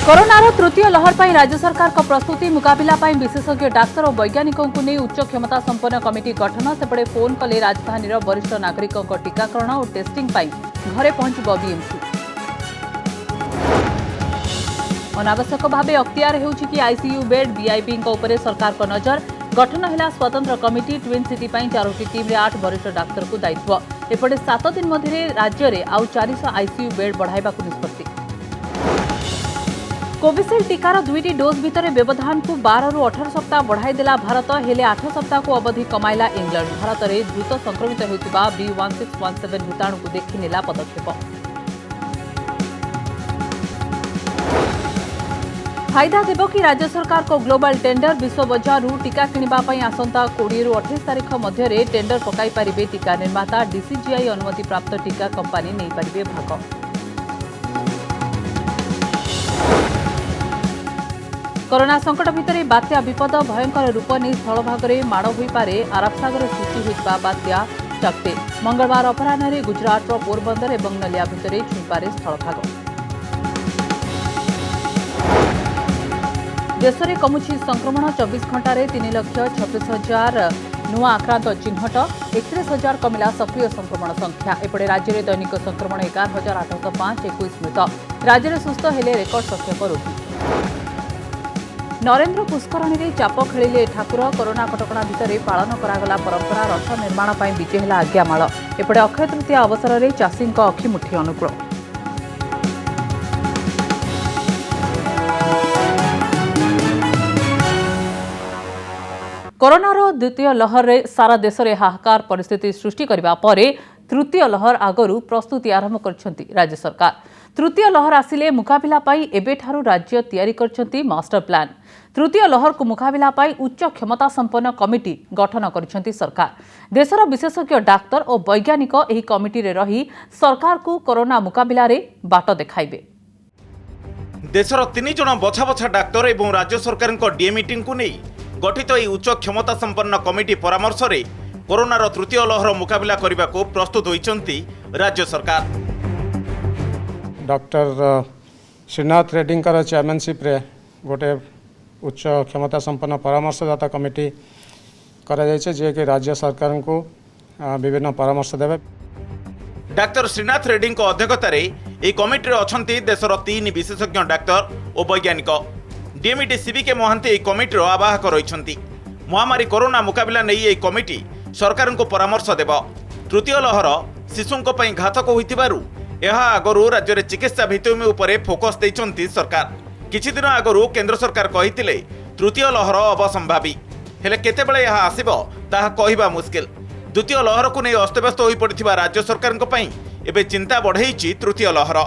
कोरोनार तृतीय लहर पर राज्य सरकार का प्रस्तुति मुकाबला पर विशेषज्ञ डाक्तर और वैज्ञानिकों को नहीं उच्च क्षमता संपन्न कमिटी गठन सेपटे फोन कले राजधानी वरिष्ठ नागरिकों टीकाकरण और टेस्टिंग घरे पहुंचब बीएमसी। अनावश्यक भाव अख्तियार होउछि आईसीयू बेड वीआईपी सरकार को नजर गठन है स्वतंत्र कमिटी ट्विन सिटी 4टी टीम रे 8 वरिष्ठ डाक्तर को दायित्व एपटे 7 दिन मध्य राज्य में आउ 400 आईसीयू बेड बढ़ाइबा निष्पत्ति। कोविशील्ड टीकार 2टी डोज भितर व्यवधान को 12 रु 18 सप्ताह बढ़ाई देला भारत हेले 8 सप्ताह को अवधि कमाइला इंग्लैंड। भारत में द्रुत संक्रमित होता B1617 भूताणु को देखि नेला पदक्षेप। फायदा देव कि राज्य सरकार को ग्लोबल टेंडर विश्व बजार टीका किणवाई आसंता 20 रु 28 तारीख मध्य टेंडर पकाई पारिबे टीका निर्माता डीसीजीआई अनुमति प्राप्त टीका कंपानी नहीं पारिबे भाग। कोरोना संकट भितर बात्या विपद भयंकर रूप नहीं स्थलभाग में माड़ हो पारे अरब सागर सृष्टि होता बात्या चकते मंगलवार अपराह गुजरात पोरबंदर और नलिया भितर छुईपारे स्थलभाग। देश में कमुछि संक्रमण 24 घंटे 3,26,000 नुआ आक्रांत चिन्हट 31,000 कमिला सक्रिय संक्रमण संख्या एपटे राज्य में दैनिक संक्रमण 11,805 21 मृत राज्य में सुस्थ हेले रेकर्ड संख्यक रोगी। नरेंद्र पुष्करणी में चाप खेलिले ठाकुर कोरोना कटकणा भितर पालन करागला परंपरा रथ निर्माण पर विजय है आज्ञामाल एपटे अक्षय तृतीया अवसर में चाषी अखिमुठी अनुकूल। कोरोनार द्वितीय लहर रे सारा देश में हाहाकार परिस्थिति सृष्टि करने पर तृतीय लहर आगरू प्रस्तुति आरंभ कर राज्य सरकार। तृतीय लहर आसिले मुकाबला पाई एबेठारू राज्य तैयारी करछंती मास्टर प्लान। तृतीय लहर को मुकाबला पाई उच्च क्षमता संपन्न कमिटी गठन करछंती सरकार। देशर विशेषज्ञ डाक्तर और वैज्ञानिक एही कमिटी रे रही सरकार को कोरोना मुकाबला रे बाट देखाइबे। देशर 3 जण बछा बछा डाक्तर एवं राज्य सरकार डीए मीटिंग को नहीं गठित यह उच्च क्षमता संपन्न कमिटी परामर्श रे कोरोनार तृतीय लहर मुकाबला करने को प्रस्तुत होइछंती राज्य सरकार। डॉक्टर श्रीनाथ रेड्डी चेयरमैनशिप रे गोटे उच्च क्षमता संपन्न परामर्शदाता कमिटी करा जायछे जे कि राज्य सरकार को विभिन्न परामर्श देवे। डॉक्टर श्रीनाथ रेड्डी अध्यक्षतार यह कमिटी अछंती देशर 3 विशेषज्ञ डाक्तर और वैज्ञानिक। डीएमईटी सीबीके महांती यह कमिटी आवाहक रही। महामारी कोरोना मुकाबला नहीं यह कमिटी सरकार को परामर्श देव। तृतीय लहर शिशुओं घातक होइतिबारु यह आगरू राज्य में चिकित्सा भित्तिभूमि उपरे फोकस देइछंती सरकार। किछि दिन आगरू केंद्र सरकार कहिथिले तृतीय लहर अवसंभावी हेले केतेबेले यह आसिबो ताहा कहिबा मुश्किल। द्वितीय लहर को नहीं अस्तव्यस्त होई पड़िथिबा राज्य सरकार को पई एबे चिंता बढ़ेइछि तृतीय लहर।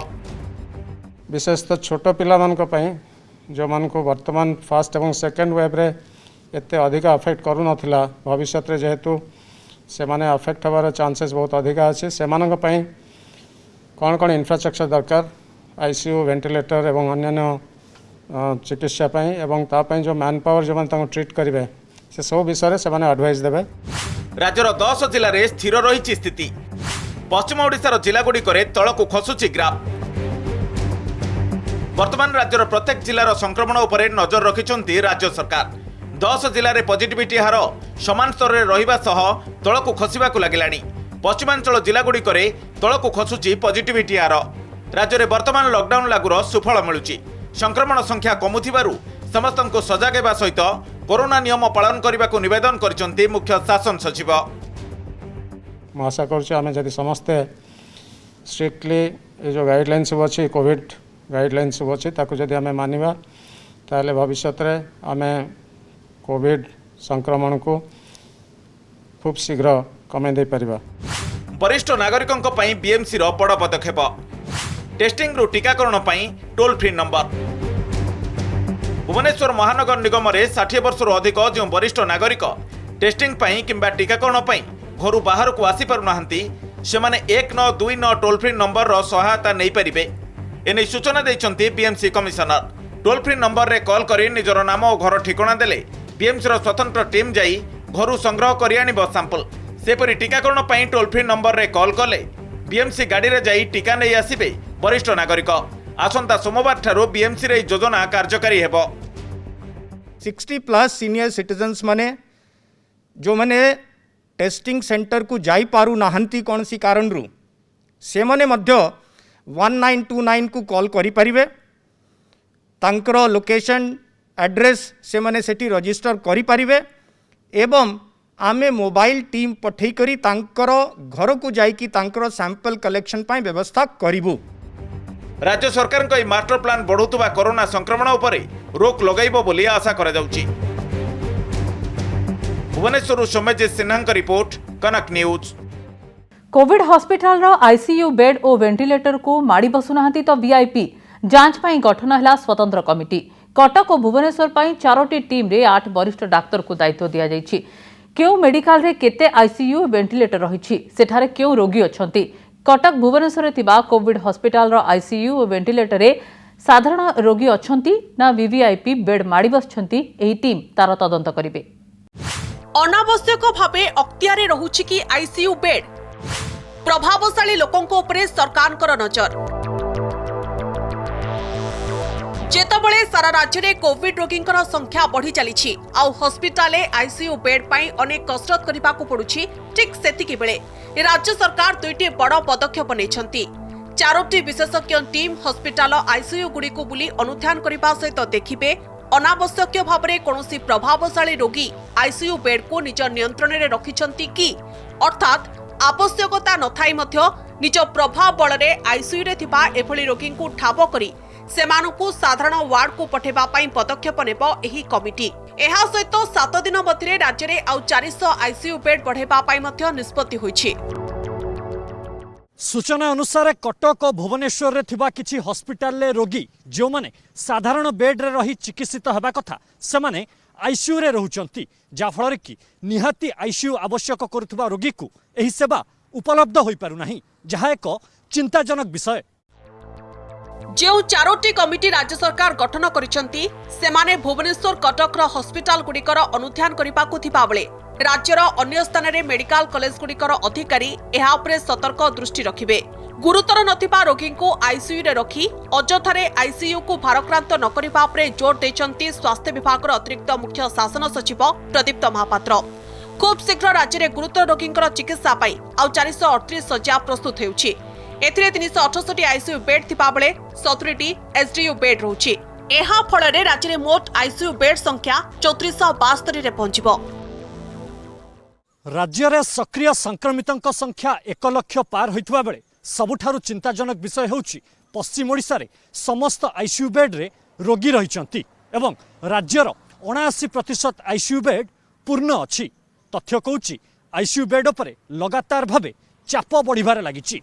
विशेषतः छोट पिला मानक पई जो मान को वर्तमान फर्स्ट एवं सेकेंड वेव रे एते अधिक अफेक्ट करू नथिला भविष्य रे जेहेतु से माने अफेक्ट होबार चांसेस बहुत अधिक अछि से मानक पई कौन कौन इंफ्रास्ट्रक्चर दरकार आईसीयू वेंटिलेटर एवं अन्य चिकित्सा एवं तापाई जो मैन पावर जो माने ट्रीट करेंगे से सब विषय से माने एडवाइस देवे। राज्यर 10 जिले में स्थिर रही स्थिति। पश्चिम ओडिशार जिलागुड़िक तल को खसुची ग्राफ। वर्तमान राज्यर प्रत्येक जिलार संक्रमण उपरे नजर रखिछंती राज्य सरकार। 10 जिले में पॉजिटिविटी हार समान स्तर में रहिबा सह तल को खसिबाकु लागिलानी। पश्चिमांचल जिलागुड़िक तल को खसुची पॉजिटिविटी हार। राज्य में वर्तमान लॉकडाउन लागुर सुफल मिलुची। संक्रमण संख्या कमुथिबारु समस्त को सजग हेबा सहित कोरोना नियम पालन करने को निवेदन करछंती मुख्य शासन सचिव। मैं आशा करुच्छे आमे जदि समस्ते स्ट्रिक्टली ये जो गाइडलाइन सब अच्छी कोविड गाइडलाइन सब अच्छी ताकू जदि आमे मानिबा ताले भविष्य रे आमे कोविड संक्रमण को खूब शीघ्र कमे दे परिबा। वरिष्ठ नागरिकों पई बीएमसी रो बड़ पदक्षेप। टेस्टिंग रु टीकाकरण पई टोल फ्री नंबर। भुवनेश्वर महानगर निगम रे 60 वर्ष अधिक जो वरिष्ठ नागरिक टेस्टिंग पई किंबा टीकाकरण पई घर बाहर को आसी पारु नाहंती सेमाने 1929 टोल फ्री नंबर रो सहायता नै परिबे एनै सूचना दैछंती BMC commissioner. Toll free number रे कॉल करी निजर नाम और घर ठिकाना देले बीएमसी रो स्वतंत्र टीम जाई घर संग्रह करि आनिबो सैंपल। सेपरी टीकाकरण पई टोल फ्री नंबर रे कॉल कले बीएमसी गाड़ी रे जाई टीका नै आसीबे वरिष्ठ नागरिक। आसंता सोमवार ठारू बीएमसी रे योजना कार्यकारी हेबो। 60+ सीनियर सिटीजन्स माने जो माने टेस्टिंग सेंटर को जाई पारू नाहंती कौन सी कारण रु से माने मध्य 1929 को कॉल करि परिबे। तांकर लोकेशन एड्रेस से माने सेठी रजिस्टर करि परिबे एवं आमे मोबाइल टीम पठेई करी तांकर घर को जाई कि तांकर सैंपल कलेक्शन पाई व्यवस्था करिबु। राज्य सरकार को मास्टर प्लान बढ़ुवा कोरोना संक्रमण उपरे रोक लगाइबो बोली आशा करा जाउची। भुवनेश्वर सौम्यजित सिन्हा रिपोर्ट, कनक न्यूज। कोविड हॉस्पिटल रो आईसीयू बेड और वेंटिलेटर को माड़ी बसुनाहांती तो वीआईपी जांच पाई गठन हला स्वतंत्र कमिटी। कटक और भुवनेश्वर पाई 4टी टीम रे 8 वरिष्ठ डाक्तर को दायित्व दिया जायछि। केउ मेडिकल रे केते आईसीयू वेंटिलेटर रहिछि, सेठारे केउ रोगी अछंती। कटक भुवनेश्वर थिबा कोविड हॉस्पिटल रो आईसीयू और वेंटिलेटर रे साधारण रोगी अछंती ना वीवीआईपी बेड माड़ी बसछंती, एही टीम तार तदंत करिवे। अनावश्यक भावे अख्तियारे रहुछि कि आईसीयू बेड, प्रभावशाली लोकंको उपरे सरकारकर नजर। जेतबळे सारा राज्य में कोविड रोगींकर संख्या बढ़ी चली आउ हॉस्पिटल आईसीयू बेड पाई अनेक कसरत करने को पड़ुछि, ठीक सेतिकी बेले राज्य सरकार 2टी बड़ पदक्षेप नेछंती। 4टी विशेषज्ञ टीम हॉस्पिटल आईसीयू गुड़ी को बुली अनुध्यान करने सहित देखिबे अनावश्यक भाव में कौनसी प्रभावशाली रोगी आईसीयू बेड को निज नियंत्रण में रखिछंती कि, अर्थात आवश्यकता नथाई मध्य निज प्रभाव बल में आईसीयू रे थिबा एभली रोगी को ठाब करी सेमानकु साधारण वार्ड को पठेबा पाई पदक्षेप नेबो एही कमिटी। एहा सहित 7 दिन मध्य राज्य में आउ 400 आईसीयू बेड बढ़ेबा पाई मध्य निष्पत्ति होईछि। सूचना अनुसार कटक और भुवनेश्वर रे थिबा किछि हॉस्पिटल ले रोगी जो माने साधारण बेड रे रही चिकित्सित हेबा कथा से माने आईसीयू रे रहुचंती, जा फल कि निहाती आईसीयू आवश्यक करुथबा रोगी को एही सेवा उपलब्ध होई पारु नाही, जहा एक चिंताजनक विषय। जो 4टी कमिटी राज्य सरकार गठन करिसंती सेमाने भुवनेश्वर कटक हॉस्पिटल गुड़िकर अनुध्यान करने को थिबा बेले राज्यर अन्य स्थान में मेडिकल कॉलेज गुड़िकर अधिकारी एहा उपरे सतर्क दृष्टि रखिबे। गुरुतर नथिबा रोगी को आईसीयू रे रखी अजथारे आईसीयू को भारक्रांत न करिबा उपरे जोर देचंती स्वास्थ्य विभाग अतिरिक्त मुख्य शासन सचिव प्रदीप्त महापात्र। खूब शीघ्र राज्य में गुरुतर रोगी चिकित्सा पाई आउ 438 शଯ୍या प्रस्तुत हेउछि। एथिरे 368 आईसीयू बेड थिबा बेले 70टी एसडीयू बेड रहउछि। एहा फଳରେ राज्य में मोट आईसीयू बेड संख्या 3472 रे पहुंचिबो। राज्य में सक्रिय संक्रमितों संख्या 1 लाख पार होइतबा बेले सबुठारु चिंताजनक विषय होउछि पश्चिम ओडिशा रे समस्त आईसीयू बेड रे रोगी रहिचंती एवं राज्यर 79% आईसीयू बेड पूर्ण अछि। तथ्य कहउछि आईसीयू बेड उपरे लगातार भावे चाप बढ़िबारे लागिछि।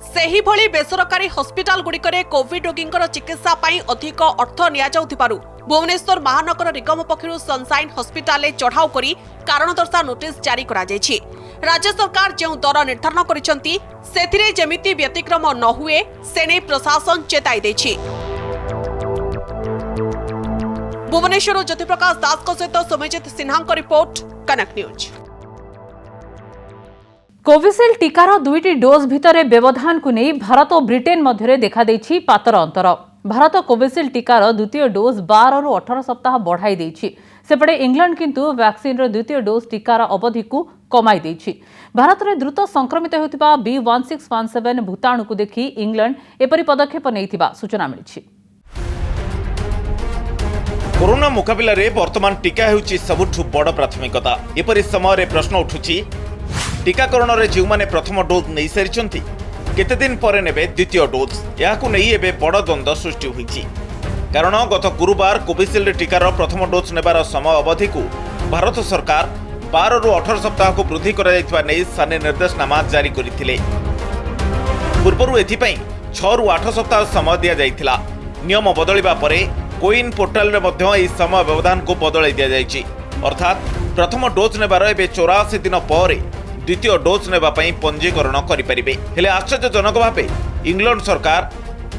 सेही भली बेसरकारी हॉस्पिटल गुड़िकरे कोविड रोगींकर चिकित्सा पाई अधिक अर्थ निया जाउथिबारु भुवनेश्वर महानगर निगम पक्षरु सनशाइन हॉस्पिटल चढ़ाऊ करी कारण दर्शा नोटिस जारी करा जायछि। राज्य सरकार जो दर निर्धारण करिसंती सेथिरे जेमिति व्यतिक्रम न हुए सेने प्रशासन चेताई दैछि। भुवनेश्वर ज्योतिप्रकाश दास को सहित सौम्यजित सिन्हा रिपोर्ट, कनक न्यूज। कोविशील्ड टीकार 2टी डोज भितर व्यवधान को नहीं भारत और ब्रिटेन मध्य देखा देछि पातर अंतर। भारत कोविशील्ड टीकार द्वितीय डोज 12 रु 18 सप्ताह बढ़ाई देछि, सेपटे इंग्लैंड किंतु वैक्सीन द्वितीय डोज टीकार अवधि को कमाई देछि। भारत में द्रुत संक्रमित होतिबा B1617 भूताणु को देखि इंग्लैंड एपरि पदक्षेप नैथिबा सूचना मिलिछि। कोरोना मुकाबिला रे वर्तमान टीका हेउछि सबुठु बड़ प्राथमिकता। एपरि समय प्रश्न उठुछि टीकाकरण रे जो माने प्रथम डोज नहीं सारी केते दिन पर नेबे द्वितीय डोज, याकु नहीं एबे बड़ द्वंद्व सृष्टि होईछि। कारण गत गुरुवार कोविशील्ड टीकार प्रथम डोज नेबार समय अवधि को भारत सरकार 12 रु 18 सप्ताह को वृद्धि करा जायतिबा नै साने निर्देशनामा जारी करिथिले। पूर्वरु एथिपई 6 रु 8 सप्ताह समय दिया जायतिला। नियम बदलिबा परे कोइन पोर्टाल रे मध्य एही समय व्यवधान को बदलाई दिया जायछि। अर्थात प्रथम डोज नेबार एबे 84 दिन पर द्वितीय डोज नेबा पई पंजीकरण करि परिबे। हेले आश्चर्यजनक भावे इंग्लैंड सरकार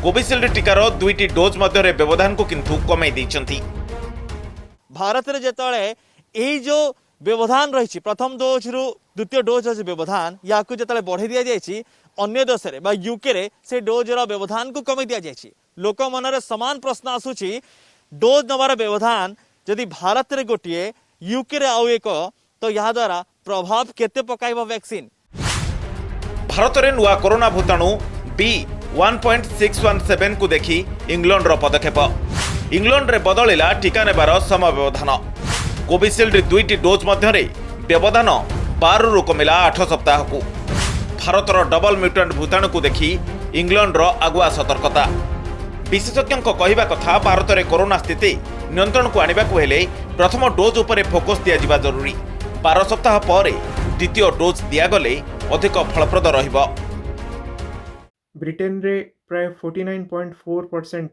कोविशील्ड टीकार 2टी डोज मध्य व्यवधान को किंतु कमाई दैछंती। भारत रे जेतळे एही जो व्यवधान रही प्रथम डोज रु द्वितीय डोज व्यवधान या जेतळे बढ़े दिया जायछि अन्य देश रे बा यूके रे से डोज रो व्यवधान को कमी दिया जायछि लोक मन रे समान प्रश्न आसुछि डोज नवार व्यवधान जदि भारत रे गोटिए यूके रे आउ एक तो यहाँ द्वारा प्रभाव केते पकाइबो वैक्सीन भारत रे नुआ कोरोना भूताणु B.1.617 को देखी इंग्लैंड रो पदक्षेप इंग्लैंड रे बदलिला टीका नेबार समय व्यवधान कोविशील्ड 2टी डोज मध्य व्यवधान 12 रु कमिला 8 सप्ताह को भारत रो डबल म्यूटेंट भूताणु को देखी इंग्लैंड रो आगुआ सतर्कता विशेषज्ञों कहवा कथा भारत में कोरोना स्थिति नियंत्रण को आने को हेले प्रथम डोज उपरे फोकस दिया जरूरी 12 सप्ताह पर द्वितीय डोज दिगले अधिक फलप्रद रहिबो। ब्रिटेन रे प्राय 49.4%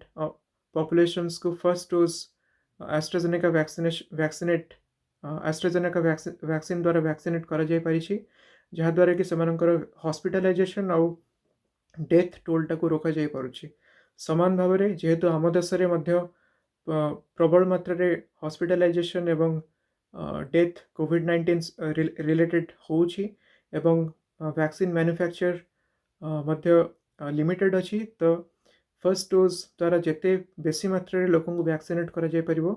पॉपुलेशंस को फर्स्ट डोज एस्ट्राजेनेका वैक्सीन द्वारा वैक्सीनेट करा जाय परिछि जहा द्वारा कि सेमानकर हॉस्पिटलाइजेशन आउ डेथ टोलटा को रोका जाय पारुछि समान भाव में जेहेतु आम देश में मध्य प्रबल मात्रा रे हॉस्पिटलाइजेशन एवं डेथ कोविड-19 रिलेटेड होउछि एवं वैक्सीन मैन्युफैक्चर मध्य लिमिटेड अछि तो फर्स्ट डोज द्वारा जेते बेसी मात्रा रे लोकन को वैक्सीनेट करा जाय परिबो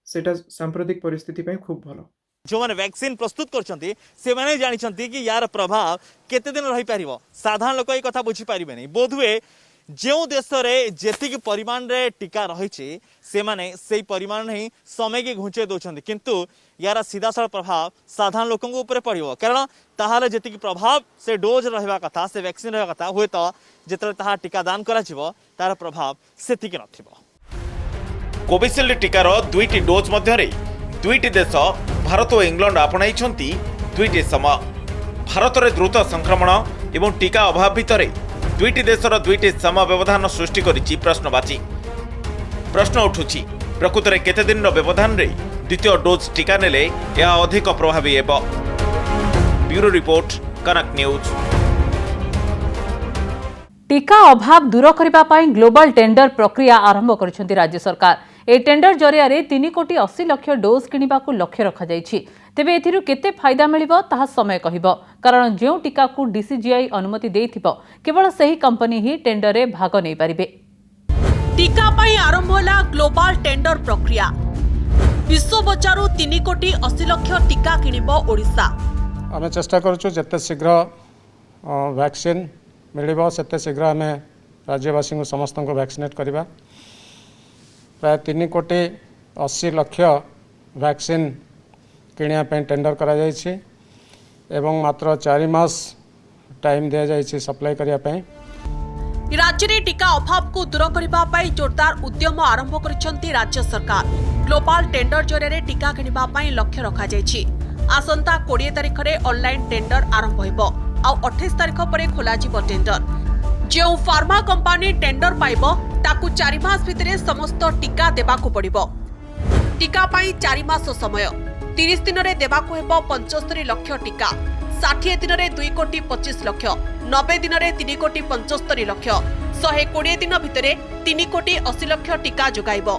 सेटा सांप्रदायिक परिस्थिति पे खूब भलो जो माने वैक्सीन प्रस्तुत करछंती से माने जानिछंती कि यार प्रभाव केते दिन रही पारिबो साधारण लोक ए कथा बुझी पारिबे नै बोधुए जो देश रे जेतिक परिमाण रे टीका रहिछि से माने सेही परिमाण ही समय के घुंचे दोछंती किंतु यार सीधा साधा प्रभाव साधारण लोकन ऊपर पड़िबो कारण ताहाले जेतिक प्रभाव से डोज रहबा कथा से वैक्सीन रहबा कथा होय तो जेतले ताहा टीका दान करा जिवो तार प्रभाव सेतिक नथिबो। कोविशील्ड टीकार 2टी डोज मध्य 2टी देश भारत और इंग्लैंड आपणाइछंती 2टी समय भारत में द्रुत संक्रमण एवं टीका अभाव भितर 2टी देशर 2टी समय व्यवधान सृष्टि करिछि प्रश्नवाची प्रश्न उठुछि प्रकृत में केते दिन व्यवधान रे द्वितीय डोज टीका नेले यह अधिक प्रभावी हेबो। ब्यूरो रिपोर्ट कनक न्यूज। टीका अभाव दूर करने पाई ग्लोबल टेंडर प्रक्रिया आरंभ कर राज्य सरकार ए टेंडर जरिया 3 कोटी 80 लाख डोज किनिबा को लक्ष्य रखा जायछि तेबे एथिरु केते फायदा मिलिबो ताहा समय कहिबो कारण जो टीका को डीसीजीआई अनुमति देथिबो केवल सही कंपनी ही टेंडर रे भाग नै परिबे। टीका पाई आरंभ होला ग्लोबल टेंडर प्रक्रिया विश्व बजारु 3 कोटी 80 लाख टीका किनिबो ओडिसा आमे चेष्टा करछु जते शीघ्र वैक्सीन मिलिबो सेते शीघ्र आमे राज्यवासी को समस्त को वैक्सीनेट करबा प्राय 3 कोटी 80 लाख वैक्सीन किनिया पे टेंडर करा जायछि एवं मात्र 4 मास टाइम दिया जायछि सप्लाई करिया पे। राज्य में टीका अभाव को दूर करने जोरदार उद्यम आरंभ करिसेंती राज्य सरकार ग्लोबल टेंडर जरिया टीका किनिबा पई लक्ष्य रखा जायछि आसंता 20 तारिख रे ऑनलाइन टेंडर आरंभ होइबो आ 28 तारिख परे खोला जिवो टेंडर जो फार्मा कंपनी टेंडर पाइबो ताकू 4 मास भितरे समस्त टीका देबाकू पड़िबो टीका पाई 4 मास समय 30 दिन रे देबाकू हेबो 75 लाख टीका 60 दिन रे 2 कोटी 25 लाख 90 दिन रे 3 कोटी 75 लाख 120 दिन भितरे 3 कोटी 80 लाख टीका जोगाइबो।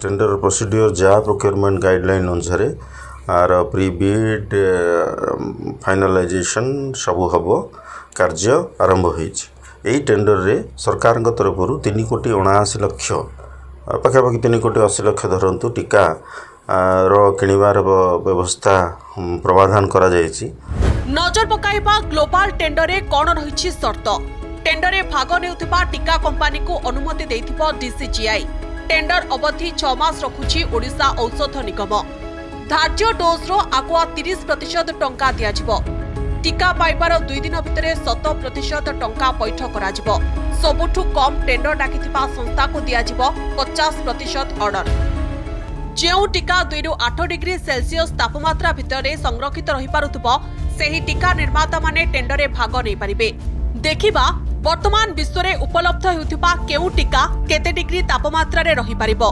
टेंडर प्रोसीड्यूर जा प्रोक्योरमेंट गाइडलाइन अनुसार आर प्री बिड फाइनलाइजेशन सबू हम कार्य आरंभ होई टेंडर रे सरकार तरफ 3 कोटी 79 लाख पाखापाखि 3 कोटी 80 लाख धरतु टीका रो किनिबार व्यवस्था प्रावधान करा जायछि। नजर पकाइबा ग्लोबल टेंडर रे कोन रहिछि शर्त टेंडर रे भाग नेउथिबा टीका कंपनी को अनुमति देथिबो डीसीजीआई टेंडर अवधि 6 मास रखुछि ओडिशा औषध निगम धार्य डोज रो आगुआ 30% टंका दियाजिबो टीका पाइबार 2 दिन भितरे 100% टंका पैठ कराजिबो सबुठु कम टेंडर डाकिथिबा संस्था को दियाजिबो 50% ऑर्डर जो टीका 2 रु 8 डिग्री सेल्सियस तापमात्रा भितर संरक्षित रही पारुथबो सेही टीका निर्माता माने टेंडर रे भाग नै परिबे देखिबा वर्तमान विश्व रे उपलब्ध हेउथिबा केउ टीका केते डिग्री तापमात्रा रे रही पारिबो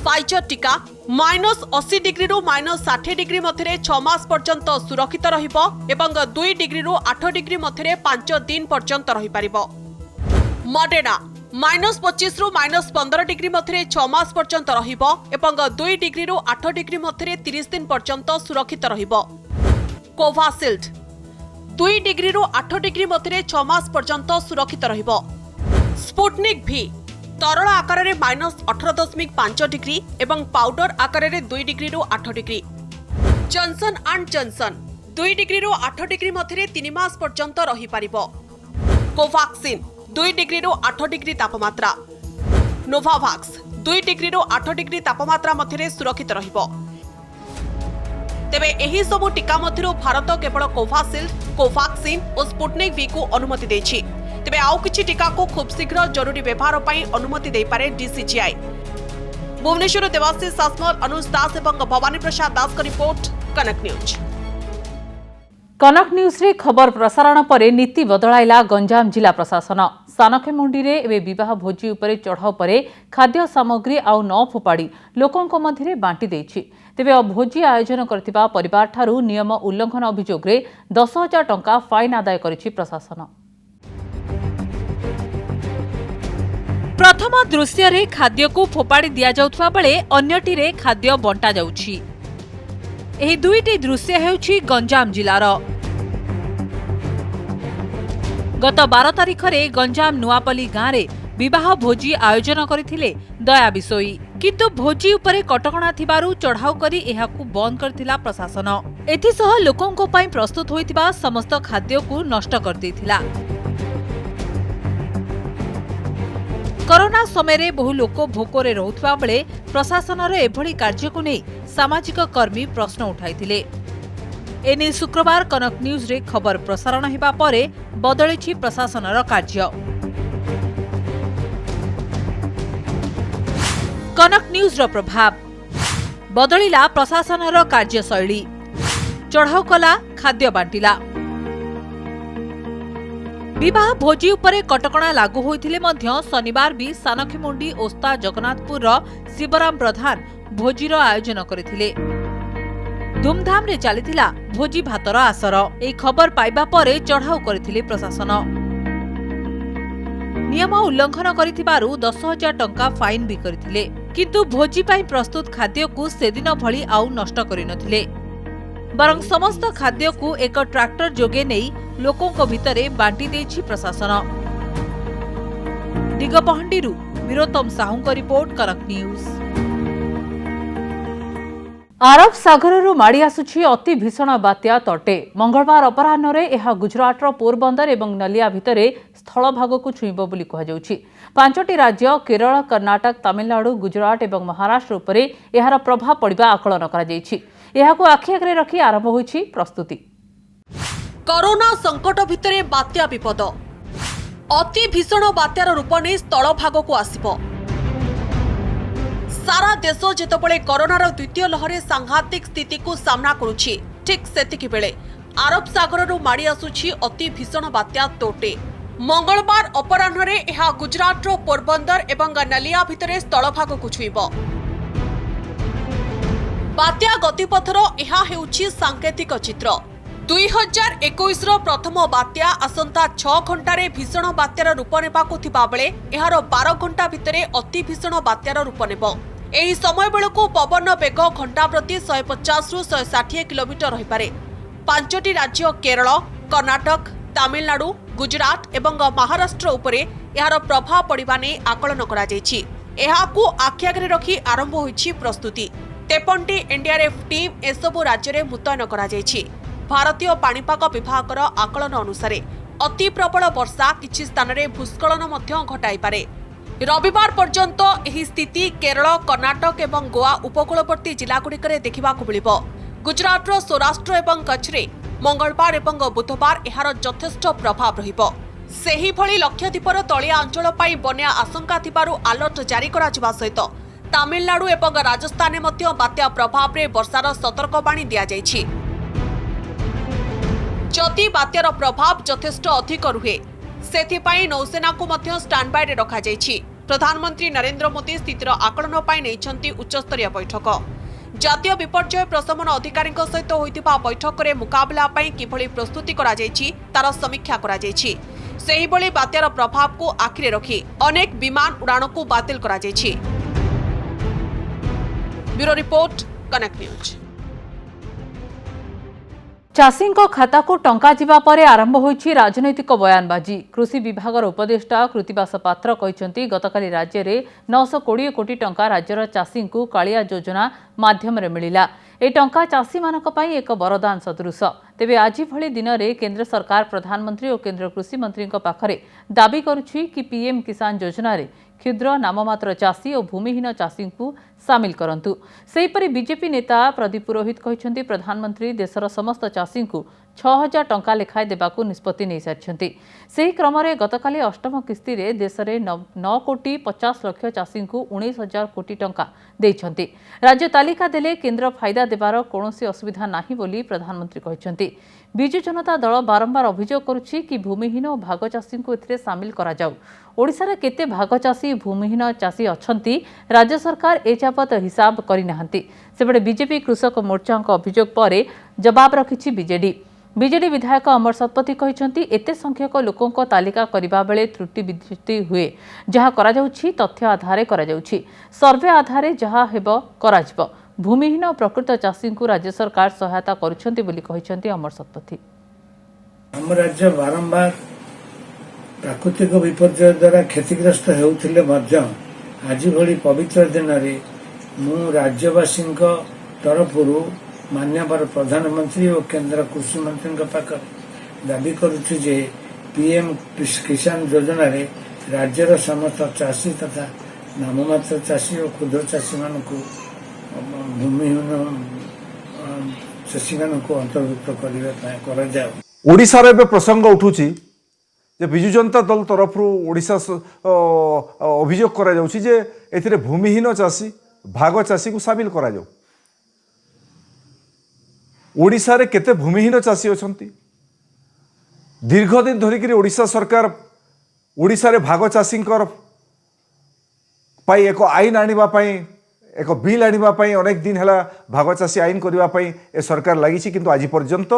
फाइजर टीका -80 डिग्री रु -60 डिग्री मध्य 6 मास पर्यंत सुरक्षित रहिबो एवं 2 डिग्री रु 8 डिग्री मध्य 5 दिन पर्यंत रही पारिबो मॉडर्ना -25 रु -15 डिग्री मध्य 6 मास पर्यंत रहिबो एवं 2 डिग्री रु 8 डिग्री मध्य 30 दिन पर्यंत सुरक्षित रहिबो कोवाशील्ड 2 डिग्री रु 8 डिग्री मध्य 6 मास पर्यंत सुरक्षित रहिबो। स्पुटनिक भी तरल आकार में -18.5 डिग्री एवं पाउडर आकार में 2 डिग्री रु 8 degree. Johnson and Johnson 2 degree रु 8 डिग्री मध्य 3 मास पर्यंत रही पारिबो। कोवैक्सिन 2 डिग्री रु 8 डिग्री तापमात्रा। नोवावैक्स 2 डिग्री रु 8 डिग्री तापमात्रा मध्य सुरक्षित रहिबो। तेबे एही सबु टीका मध्यरु भारत केवल कोवाशील्ड, कोवैक्सिन और स्पुटनिक वी को अनुमति देछि। तेबे आउ किछि टीका को खूब शीघ्र जरूरी व्यवहार पई अनुमति दे पारे डीसीजीआई। भुवनेश्वर देवाशीष सासमल, अनुज दास एवं भवानी प्रसाद दास का रिपोर्ट, कनक न्यूज। कनक न्यूज रे खबर प्रसारण परे नीति बदलाइला गंजाम जिला प्रशासन। सानखेमुंडी रे एबे विवाह भोजी उपरे चढ़ाऊ परे खाद्य सामग्री आउ न फोपाड़ी लोकंक मध्यरे बांटी देछि। तेबे भोजी आयोजन करथिबा परिवार ठारू नियम उल्लंघन अभियोग रे 10,000 टंका फाइन आदाय करिछि प्रशासन। प्रथम दृश्य रे खाद्य को फोपाड़ी दिया जाउथबा बेले अन्यटी रे खाद्य बंटा जाउछि। एही दुईटी दृश्य हेउछि गंजाम जिलार। गत 12 तारिख रे गंजाम नुआपल्ली गाँव रे विवाह भोजी आयोजन करथिले दया बिसोई, किंतु भोजी उपरे कटकणा थिबारु चढ़ाऊ करी एहाकु बंद करथिला प्रशासन। एथिसह लोकंको पई प्रस्तुत होइतिबा समस्त खाद्य को नष्ट कर देथिला। कोरोना समय बहु लोक भोकरे रहुथिबा बेले प्रशासनर एभली कार्य को नहीं सामाजिक कर्मी प्रश्न उठाइथिले। एने शुक्रवार कनक न्यूज रे खबर प्रसारण हेबा परे बदलिछि प्रशासनर कार्य। कनक न्यूज रो प्रभाव बदलिला प्रशासनर कार्यशैली। चढ़ाऊ कला, खाद्य बांटिला। विवाह भोजी उपरे कटकणा लागू होइथिले मध्य शनिवार भी सानखेमुंडी ओस्ता जगन्नाथपुर शिवराम प्रधान भोजीर आयोजन करथिले। धूमधाम रे चलीथिला भोजी भातर आसर। एई खबर पाइबा परे चढ़ाऊ करथिले प्रशासन। नियम उल्लंघन करिथिबारु 10,000 टंका फाइन भी करथिले, किंतु भोजी पई प्रस्तुत खाद्य को सेदिन भली आउ नष्ट करिनथिले। बरं समस्त खाद्य को एक ट्रैक्टर जोगे नहीं लोकों भितरे बांटी देछि प्रशासन। दिगपहंडीरू वीरोत्तम साहू को रिपोर्ट, कनक न्यूज। अरब सागररू माड़ी आसुछि अति भीषण बात्या तटे। मंगलवार अपराह्न रे एहा गुजरातर पोरबंदर एवं नलिया भितरे स्थल भाग को छुईब बोली कहुछि। 5टी राज्य केरल, कर्नाटक, तमिलनाडु, गुजरात एवं महाराष्ट्र उपरे एहार प्रभाव पड़िबा आकलन करा जायछि। एहाकु आखि आगरे रखी आरंभ होइछि प्रस्तुति। कोरोना संकट भितरे बात्या विपद। अति भीषण बात्यार रूप नहीं स्थल भाग को आसिबो। सारा देश जेतबळे कोरोनार द्वितीय लहरे सांघातिक स्थिति को सामना करुछि, ठीक सेतिकी बेले अरब सागररू माड़ी आसुछि अति भीषण बात्या तोटे। मंगलवार अपराह्न रे एहा गुजरातर पोरबंदर एवं नलिया भितरे स्थल भाग को छुईब। बात्या गतिपथर एहा हेउछि सांकेतिक चित्र। 2021 रो प्रथम बात्या आसंता 6 घंटारे भीषण बात्यार रूप नेबाकु थिबा बेले एहार 12 घंटा भितरे अति भीषण बात्यार रूप नेब। एही समय बेलकु पवन बेग घंटा प्रति 150 रु 160 किलोमीटर रही पारे। 5टी राज्य केरल, कर्नाटक, तमिलनाडु, गुजरात एवं महाराष्ट्र उपरे एहार प्रभाव पड़िबा नै आकलन करा जायछि। एहाकु आखि आगरे रखी आरंभ होइछि प्रस्तुति। 53टी एनडीआरएफ टीम एसबु राज्य रे मुतयन करा जायछि। भारतीय पाणीपाग विभागर आकलन अनुसार अति प्रबल वर्षा किछि स्थान रे भूस्खलन मध्य घटाई पारे। रविवार पर्यंत एही स्थिति केरल, कर्नाटक एवं गोवा उपकूलवर्ती जिलागुड़िकरे देखिबाकु मिलिबो। गुजरातर सौराष्ट्र एवं कच्छ रे मंगलवार एवं बुधवार एहार यथेष्ट प्रभाव रहिबो। सेही भली लक्षद्वीपर तलिया अंचल पाई बन्या आशंका थिबारु अलर्ट जारी करा जिबा सहित तमिलनाडु एवं राजस्थान मध्य बात्या प्रभाव रे वर्षार सतर्कबाणी दिया जायछि। जदि बात्यार प्रभाव यथेष्ट अधिक रुहे सेथिपाई नौसेना को मध्य स्टैंड बाय रे रखा जायछि। प्रधानमंत्री नरेंद्र मोदी स्थितिर आकलन पाई नैछन्ति उच्चस्तरीय बैठक। जातीय विपर्यय प्रशमन अधिकारी सहित होइतिबा बैठक रे मुकाबला पाई किभली प्रस्तुति करा जायछि तार समीक्षा करा जायछि। सेही भली बात्यार प्रभाव को आखिरे रखी अनेक विमान उड़ान को बातिल करा जायछि। ब्यूरो रिपोर्ट, कनक न्यूज। चाषी खाता को टंका जिबा परे आरंभ होईछि राजनैतिक बयानबाजी। कृषि विभाग उपदेष्टा कृतिबास पात्र कहते गतकाली राज्य में 920 कोटी टंका राज्यर चाषी को कालिया योजना माध्यम मिलिला। ए टंका चाषी मानक पई एक वरदान सदृश। तेबे आज भली दिन में केंद्र सरकार प्रधानमंत्री और केंद्र कृषि मंत्री पाखरे दाबी करुछि कि पीएम किसान योजना रे क्षुद्र नाममात्र चाषी और भूमिहीन चाषी को सामिल करंतु। सेहीपरि बीजेपी नेता प्रदीप पुरोहित कहते प्रधानमंत्री देशर समस्त चाषी को 6000 टंका लेखाएं देबाकू निष्पत्ति नहीं सारिछंती। सेही क्रम में गतकाली अष्टम किस्ती रे देश में 9 कोटी 50 लाख चाषी को 19,000 कोटी टंका देइछंती। राज्य तालिका देले केंद्र फायदा देबार कौनसी असुविधा नाही बोली प्रधानमंत्री कहते। विजु जनता दल बारंबार अभियोग करुछि कि भूमिहीन और भाग चाषी को एथिरे सामिल करा जाऊ। ओडिशा रे केते भाग चाषी भूमिहीन चाषी अछंती राज्य सरकार ए चापत हिसाब करि नाहंती। सेबडे बीजेपी कृषक मोर्चा अभियोग पर जवाब रखिछि बीजेडी विधायक अमर शतपथी कहते एते संख्यक लोकों तालिका करबा बेले त्रुटि विद्युति हुए जहाँ करा जाउछि तथ्य आधारे करा जाउछि सर्वे आधारे जहाँ हेबो कराजिबो। भूमिहीन और प्रकृत चाषी को राज्य सरकार सहायता करुछंती बोली कहते अमर शतपथी। हम राज्य बारंबार प्राकृतिक विपर्यय द्वारा क्षतिग्रस्त होउथिले मध्य आज भली पवित्र दिन रे मु राज्यवासी तरफरु माननीय प्रधानमंत्री और केंद्र कृषि मंत्री पाखर दाबी करुछि जे पीएम किसान योजना रे राज्यर समस्त चाषी तथा नाममात्र चाषी और क्षुद्र चाषी मान को भूमिहीन चाषी मान को अंतर्भुक्त करा जाए। ओडिशा रे प्रसंग उठुछि जे विजु जनता दल तरफ ओडिशा अभियोग करा जाउछि जे एथिरे भूमिहीन चाषी भाग चाषी को सामिल करा जाउ। ओडिशा रे केते भूमिहीन चाषी अछंती। दीर्घ दिन धरिक ओडिशा सरकार ओडिशा रे भाग चाषी पाई एक आईन आनिबा पाई एक बिल आनिबा पाई अनेक दिन हैला भाग चाषी आईन करबा पाई ए सरकार लागिछि किंतु आज पर्यंत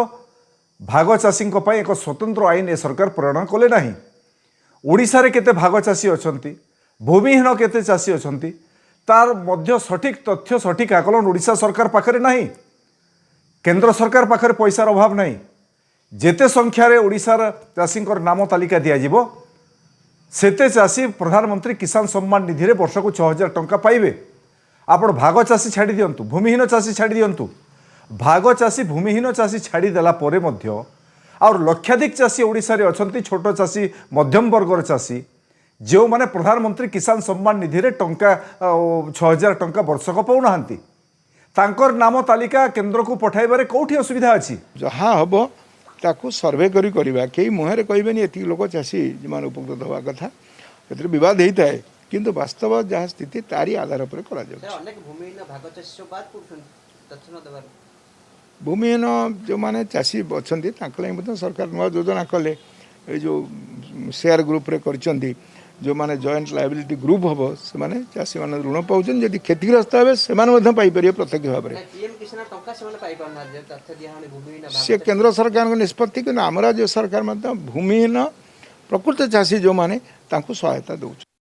भाग चाषी पाई एक स्वतंत्र आईन ए सरकार प्रणयन कले नाही। ओडिशा रे केते भाग चाषी अछंती भूमिहीन केते चाषी अछंती तार मध्य सठिक तथ्य सठिक आकलन ओडिशा सरकार पाखरे नाही। केंद्र सरकार पाखरे पैसार अभाव नहीं। जेते संख्यार ओडिशार चाषी नाम तालिका दिज्व सेते चाषी प्रधानमंत्री किसान सम्मान निधि रे वर्ष को 6000 टंका पाइबे। आपण भाग चाषी छाड़ी दियंतु भूमिहीन चाषी छाड़ी दियंतु। भाग चाषी भूमिहीन चाषी छाड़ी देला परे मध्य और लक्षाधिक चाषी ओडिशा रे अछंती छोट चाषी मध्यम वर्गर चाषी जो माने प्रधानमंत्री किसान सम्मान निधि रे टंका 6000 टंका वर्षक पाउनाहांती। तांकर नाम तालिका केंद्र को पठाइबारे कोठी असुविधा अछि। जहाँ हम ताकू सर्वे करी करबा केही मुहरे कहबेनी एति लोक चाषी जमान उपकृत होवा कथा एतिर विवाद हेता है किंतु वास्तव जहाँ स्थिति तारी आधार पर करा जाउ। अनेक भूमिहीन भाग चाषी बात पुछन तथ्य न देबार भूमिहीन जो माने चाषी अछंती तांकले मते सरकार नवा योजना कले ए जो शेयर ग्रुप रे करचंती जो माने जॉइंट लायबिलिटी ग्रुप हम से माने चाषी माने ऋण पाउछन जदि क्षतिग्रस्त हे से माने मध्य पाई परिए प्रत्यक्ष भाव में से केंद्र सरकार निष्पत्ति कि आम राज्य सरकार मध्य भूमिहीन प्रकृत चाषी जो माने तांको सहायता दउछ।